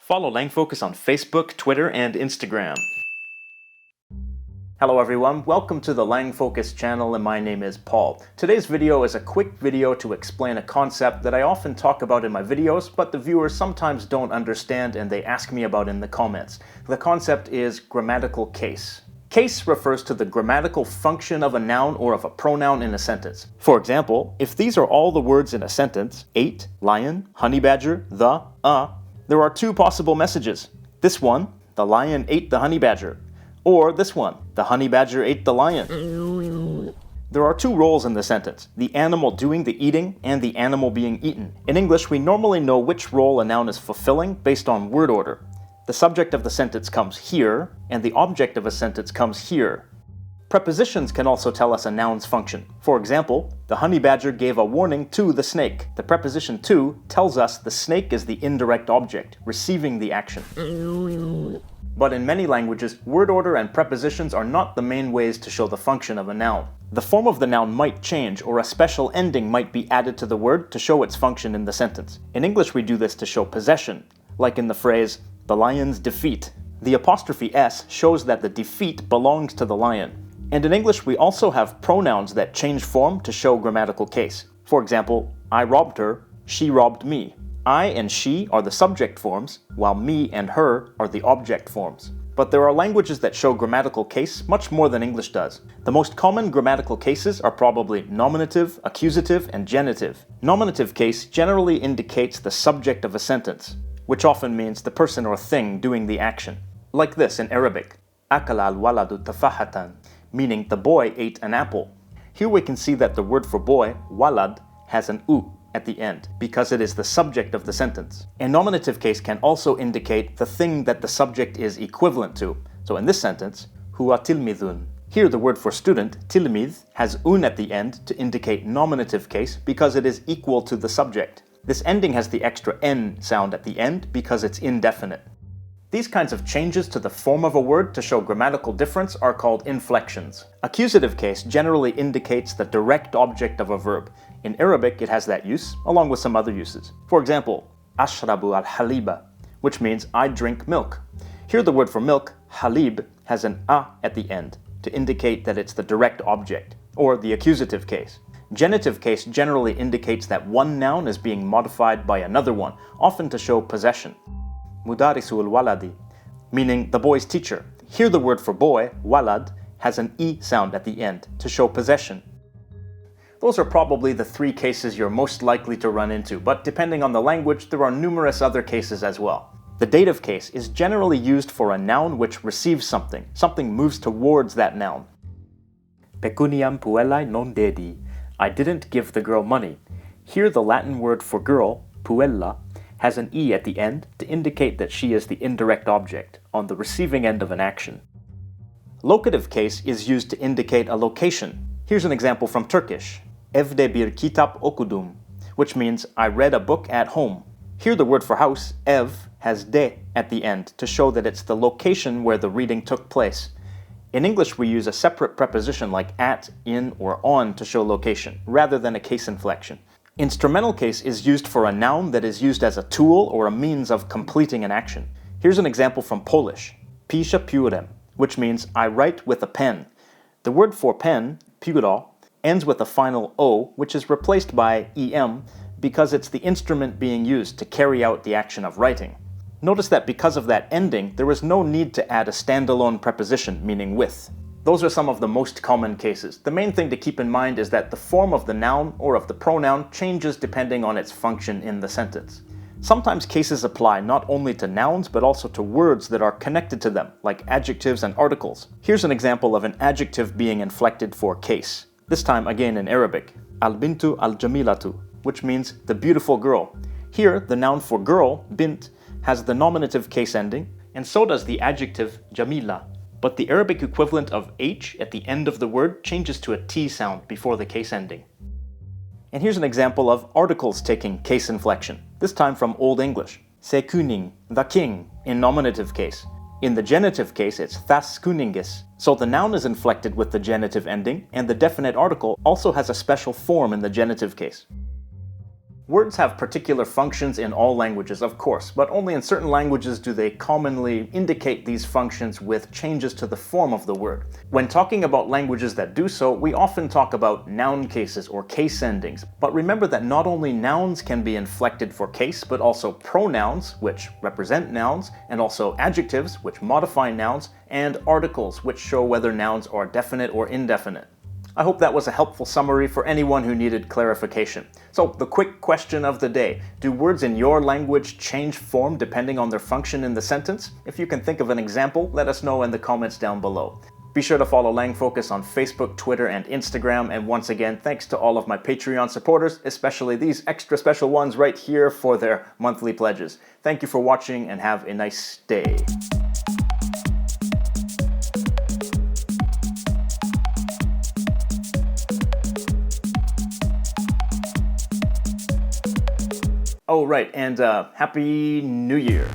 Follow LangFocus on Facebook, Twitter, and Instagram. Hello everyone, welcome to the LangFocus channel and my name is Paul. Today's video is a quick video to explain a concept that I often talk about in my videos, but the viewers sometimes don't understand and they ask me about in the comments. The concept is grammatical case. Case refers to the grammatical function of a noun or of a pronoun in a sentence. For example, if these are all the words in a sentence, ate, lion, honey badger, the, there are two possible messages. This one, the lion ate the honey badger. Or this one, the honey badger ate the lion. There are two roles in the sentence, the animal doing the eating and the animal being eaten. In English, we normally know which role a noun is fulfilling based on word order. The subject of the sentence comes here, and the object of a sentence comes here. Prepositions can also tell us a noun's function. For example, the honey badger gave a warning to the snake. The preposition to tells us the snake is the indirect object, receiving the action. But in many languages, word order and prepositions are not the main ways to show the function of a noun. The form of the noun might change, or a special ending might be added to the word to show its function in the sentence. In English, we do this to show possession, like in the phrase, the lion's defeat. The apostrophe S shows that the defeat belongs to the lion. And in English, we also have pronouns that change form to show grammatical case. For example, I robbed her, she robbed me. I and she are the subject forms, while me and her are the object forms. But there are languages that show grammatical case much more than English does. The most common grammatical cases are probably nominative, accusative, and genitive. Nominative case generally indicates the subject of a sentence, which often means the person or thing doing the action. Like this in Arabic, akala al-waladu tafahatan, meaning the boy ate an apple. Here we can see that the word for boy, walad, has an u at the end, because it is the subject of the sentence. A nominative case can also indicate the thing that the subject is equivalent to. So in this sentence, huwa tilmidhun. Here the word for student, tilmidh, has un at the end to indicate nominative case because it is equal to the subject. This ending has the extra n sound at the end because it's indefinite. These kinds of changes to the form of a word to show grammatical difference are called inflections. Accusative case generally indicates the direct object of a verb. In Arabic, it has that use, along with some other uses. For example, ashrabu al-haliba, which means I drink milk. Here the word for milk, halib, has an a at the end to indicate that it's the direct object, or the accusative case. Genitive case generally indicates that one noun is being modified by another one, often to show possession. Mudarisul waladi, meaning the boy's teacher. Here the word for boy, walad, has an e sound at the end to show possession. Those are probably the three cases you're most likely to run into, but depending on the language, there are numerous other cases as well. The dative case is generally used for a noun which receives something. Something moves towards that noun. Pecuniam puellae non dedi. I didn't give the girl money. Here the Latin word for girl, puella, has an e at the end to indicate that she is the indirect object, on the receiving end of an action. Locative case is used to indicate a location. Here's an example from Turkish. Evde bir kitap okudum, which means I read a book at home. Here the word for house, ev, has de at the end to show that it's the location where the reading took place. In English, we use a separate preposition like at, in, or on to show location, rather than a case inflection. Instrumental case is used for a noun that is used as a tool or a means of completing an action. Here's an example from Polish. Piszę piórem, which means I write with a pen. The word for pen, pióro, ends with a final o, which is replaced by em because it's the instrument being used to carry out the action of writing. Notice that because of that ending, there is no need to add a standalone preposition meaning with. Those are some of the most common cases. The main thing to keep in mind is that the form of the noun or of the pronoun changes depending on its function in the sentence. Sometimes cases apply not only to nouns but also to words that are connected to them, like adjectives and articles. Here's an example of an adjective being inflected for case. This time again in Arabic. Al-bintu al-jamilatu, which means the beautiful girl. Here, the noun for girl, bint, has the nominative case ending, and so does the adjective jamila. But the Arabic equivalent of h at the end of the word changes to a t sound before the case ending. And here's an example of articles taking case inflection, this time from Old English. Se kuning, the king, in nominative case. In the genitive case, it's thas kuningis. So the noun is inflected with the genitive ending, and the definite article also has a special form in the genitive case. Words have particular functions in all languages, of course, but only in certain languages do they commonly indicate these functions with changes to the form of the word. When talking about languages that do so, we often talk about noun cases or case endings. But remember that not only nouns can be inflected for case, but also pronouns, which represent nouns, and also adjectives, which modify nouns, and articles, which show whether nouns are definite or indefinite. I hope that was a helpful summary for anyone who needed clarification. So, the quick question of the day: do words in your language change form depending on their function in the sentence? If you can think of an example, let us know in the comments down below. Be sure to follow LangFocus on Facebook, Twitter, and Instagram, and once again, thanks to all of my Patreon supporters, especially these extra special ones right here for their monthly pledges. Thank you for watching and have a nice day. Oh, right, and Happy New Year.